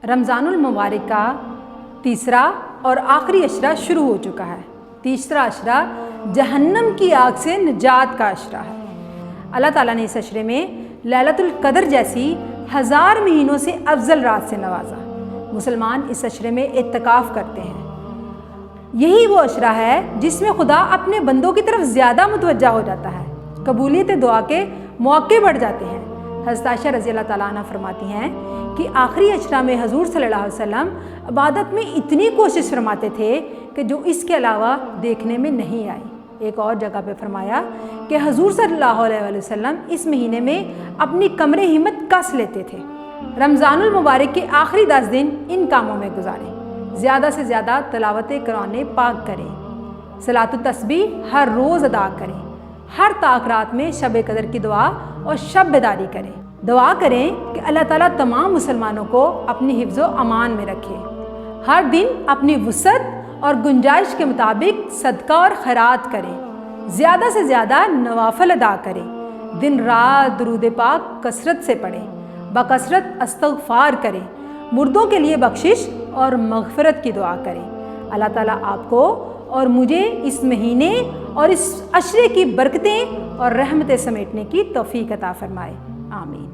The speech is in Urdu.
رمضان المبارک کا تیسرا اور آخری عشرہ شروع ہو چکا ہے۔ تیسرا عشرہ جہنم کی آگ سے نجات کا عشرہ ہے۔ اللہ تعالیٰ نے اس عشرے میں لیلۃ القدر جیسی 1000 مہینوں سے افضل رات سے نوازا۔ مسلمان اس عشرے میں اعتکاف کرتے ہیں۔ یہی وہ عشرہ ہے جس میں خدا اپنے بندوں کی طرف زیادہ متوجہ ہو جاتا ہے، قبولیت دعا کے مواقع بڑھ جاتے ہیں۔ حضرت عائشہ رضی اللہ تعالیٰ عنہ فرماتی ہیں کہ آخری عشرہ میں حضور صلی اللہ علیہ وسلم عبادت میں اتنی کوشش فرماتے تھے کہ جو اس کے علاوہ دیکھنے میں نہیں آئی۔ ایک اور جگہ پہ فرمایا کہ حضور صلی اللہ علیہ وسلم اس مہینے میں اپنی کمر ہمت کس لیتے تھے۔ رمضان المبارک کے آخری 10 دن ان کاموں میں گزاریں۔ زیادہ سے زیادہ تلاوت قرآن پاک کریں، صلاۃ التسبیح ہر روز ادا کریں، ہر طاق رات میں شب قدر کی دعا اور شب بیداری کریں۔ دعا کریں کہ اللہ تعالیٰ تمام مسلمانوں کو اپنی حفظ و امان میں رکھے۔ ہر دن اپنی وسعت اور گنجائش کے مطابق صدقہ اور خیرات کریں، زیادہ سے زیادہ نوافل ادا کریں، دن رات درود پاک کثرت سے پڑھیں، بکثرت استغفار کریں، مردوں کے لیے بخشش اور مغفرت کی دعا کریں۔ اللہ تعالیٰ آپ کو اور مجھے اس مہینے اور اس عشرے کی برکتیں اور رحمتیں سمیٹنے کی توفیق عطا فرمائے۔ آمین۔